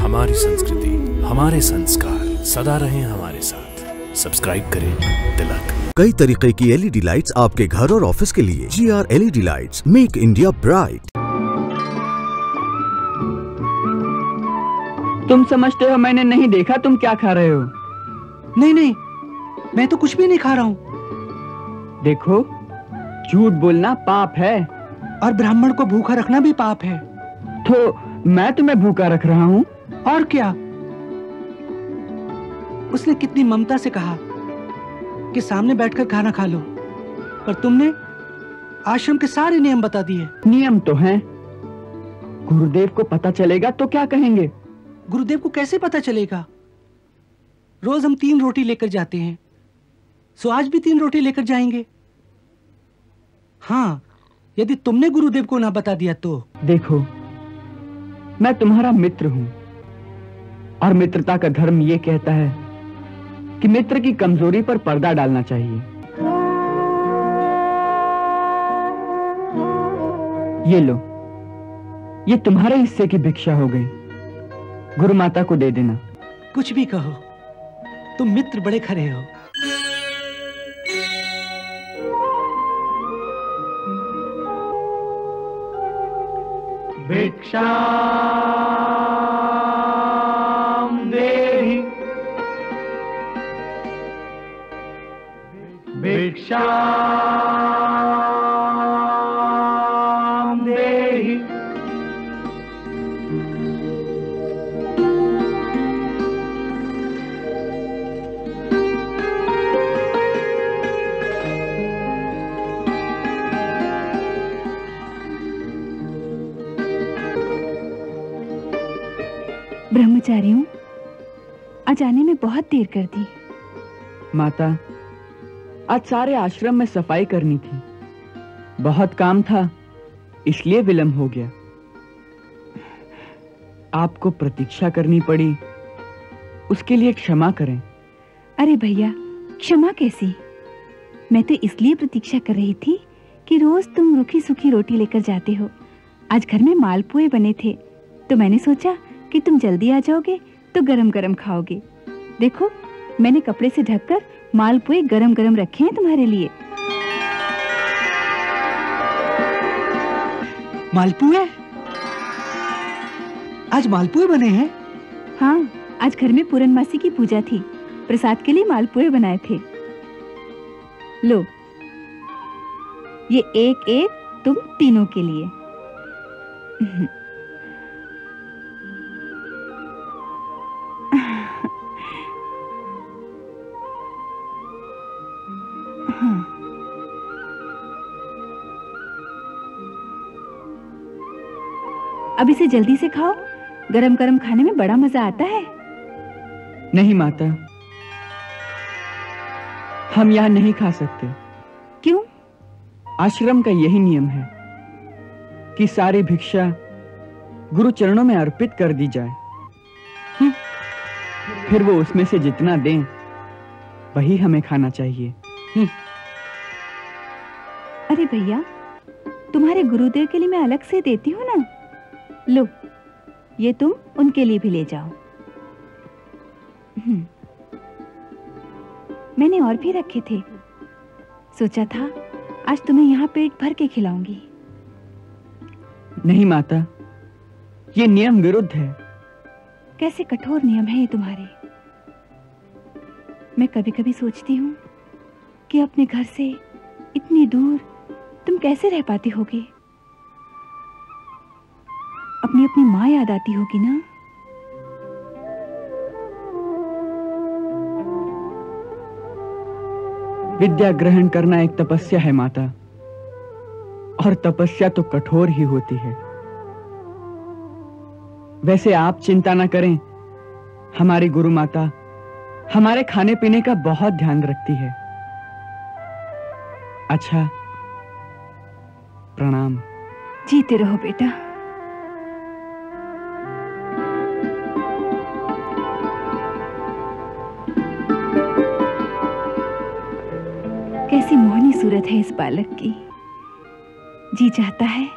हमारी संस्कृति, हमारे संस्कार सदा रहें हमारे साथ। सब्सक्राइब करें तिलक। कई तरीके की एलईडी लाइट्स आपके घर और ऑफिस के लिए। GR LED lights, make India bright. तुम समझते हो मैंने नहीं देखा तुम क्या खा रहे हो? नहीं नहीं, मैं तो कुछ भी नहीं खा रहा हूँ। देखो, झूठ बोलना पाप है और ब्राह्मण को भूखा रखना भी पाप है। तो मैं तुम्हें भूखा रख रहा हूँ। और क्या? उसने कितनी ममता से कहा कि सामने बैठकर खाना खा लो, पर तुमने आश्रम के सारे नियम बता दिए। नियम तो हैं। गुरुदेव को पता चलेगा तो क्या कहेंगे? गुरुदेव को कैसे पता चलेगा? रोज हम 3 रोटी लेकर जाते हैं, सो आज भी 3 रोटी लेकर जाएंगे। हाँ, यदि तुमने गुरुदेव को ना बता दिया तो। देखो, मैं तुम्हारा मित्र हूं और मित्रता का धर्म यह कहता है कि मित्र की कमजोरी पर पर्दा डालना चाहिए। ये लो, ये तुम्हारे हिस्से की भिक्षा हो गई। गुरु माता को दे देना। कुछ भी कहो, तुम मित्र बड़े खरे हो। भिक्षां देहि, भिक्षां देहि। ब्रह्मचारियों, आज आने में बहुत देर कर दी। माता, आज सारे आश्रम में सफाई करनी थी, बहुत काम था, इसलिए विलंब हो गया। आपको प्रतीक्षा करनी पड़ी, उसके लिए क्षमा करें। अरे भैया, क्षमा कैसी? मैं तो इसलिए प्रतीक्षा कर रही थी कि रोज तुम रूखी सूखी रोटी लेकर जाते हो। आज घर में मालपुए बने थे, तो मैंने सोचा कि तुम जल्दी आ जाओगे तो गरम गरम खाओगे। देखो, मैंने कपड़े से ढककर मालपुए गरम गरम रखे हैं तुम्हारे लिए। मालपुए? आज मालपुए बने हैं? हाँ, आज घर में पूर्णमासी की पूजा थी, प्रसाद के लिए मालपुए बनाए थे। लो, ये एक एक तुम तीनों के लिए। अब इसे जल्दी से खाओ, गरम गरम खाने में बड़ा मजा आता है। नहीं माता, हम यहाँ नहीं खा सकते। क्यों? आश्रम का यही नियम है कि सारी भिक्षा गुरु चरणों में अर्पित कर दी जाए। फिर वो उसमें से जितना दें वही हमें खाना चाहिए। अरे भैया, तुम्हारे गुरुदेव के लिए मैं अलग से देती हूँ ना। लो, ये तुम उनके लिए भी ले जाओ। मैंने और भी रखे थे, सोचा था आज तुम्हें यहाँ पेट भर के खिलाऊंगी। नहीं माता, ये नियम विरुद्ध है। कैसे कठोर नियम है ये तुम्हारे। मैं कभी कभी सोचती हूँ कि अपने घर से इतनी दूर तुम कैसे रह पाती होगे। अपनी अपनी माँ याद आती होगी ना। विद्या ग्रहण करना एक तपस्या है माता, और तपस्या तो कठोर ही होती है। वैसे आप चिंता ना करें, हमारी गुरु माता हमारे खाने पीने का बहुत ध्यान रखती है। अच्छा, प्रणाम। जीते रहो बेटा। कैसी मोहनी सूरत है इस बालक की। जी चाहता है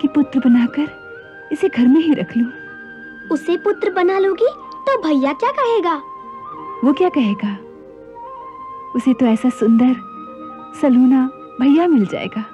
कि पुत्र बनाकर इसे घर में ही रख लूं। उसे पुत्र बना लोगी तो भैया क्या कहेगा? वो क्या कहेगा? उसे तो ऐसा सुंदर सलूना भैया मिल जाएगा।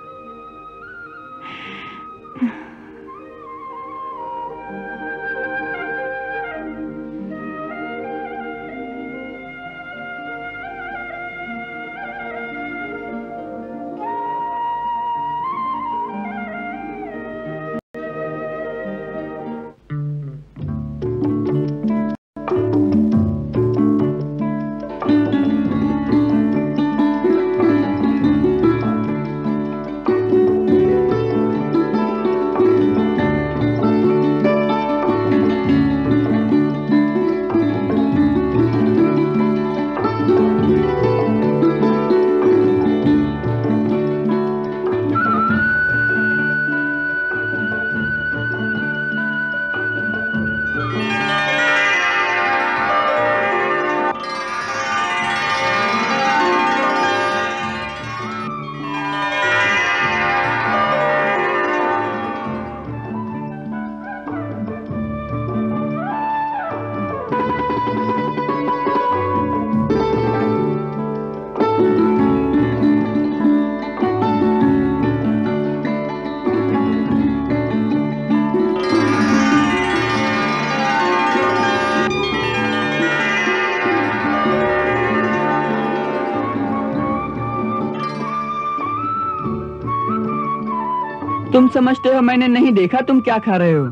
तुम समझते हो मैंने नहीं देखा तुम क्या खा रहे हो?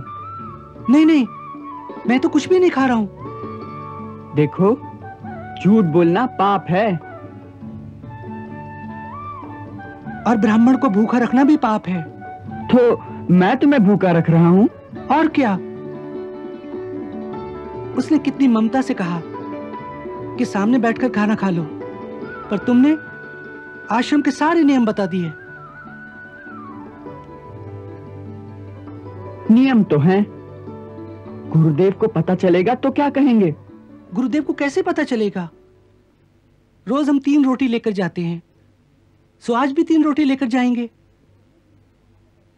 नहीं नहीं, मैं तो कुछ भी नहीं खा रहा हूं। देखो, झूठ बोलना पाप है और ब्राह्मण को भूखा रखना भी पाप है। तो मैं तुम्हें भूखा रख रहा हूं। और क्या? उसने कितनी ममता से कहा कि सामने बैठकर खाना खा लो, पर तुमने आश्रम के सारे नियम बता दिए। नियम तो हैं। गुरुदेव को पता चलेगा तो क्या कहेंगे? गुरुदेव को कैसे पता चलेगा? रोज हम 3 रोटी लेकर जाते हैं, सो आज भी 3 रोटी लेकर जाएंगे।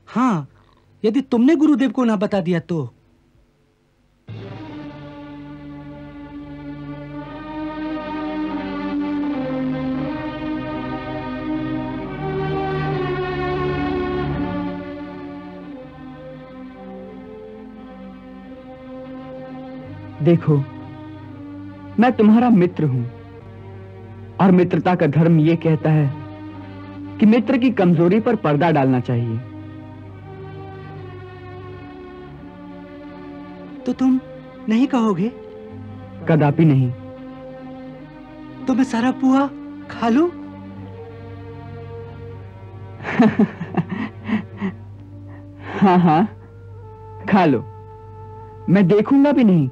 हाँ, यदि तुमने गुरुदेव को ना बता दिया तो। देखो, मैं तुम्हारा मित्र हूं और मित्रता का धर्म यह कहता है कि मित्र की कमजोरी पर पर्दा डालना चाहिए। तो तुम नहीं कहोगे? कदापि नहीं। तो मैं सारा पुआ खा लूं? हाँ हाँ, खा लो, मैं देखूंगा भी नहीं।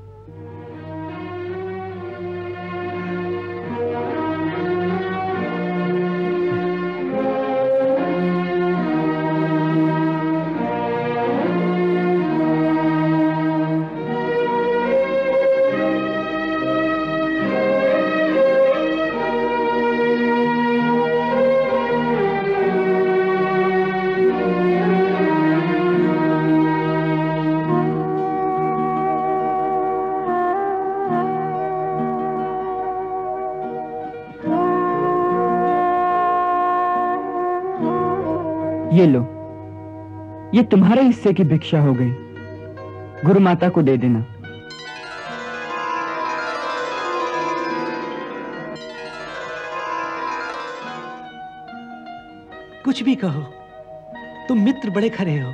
ये लो, ये तुम्हारे हिस्से की भिक्षा हो गई। गुरु माता को दे देना। कुछ भी कहो, तुम मित्र बड़े खरे हो।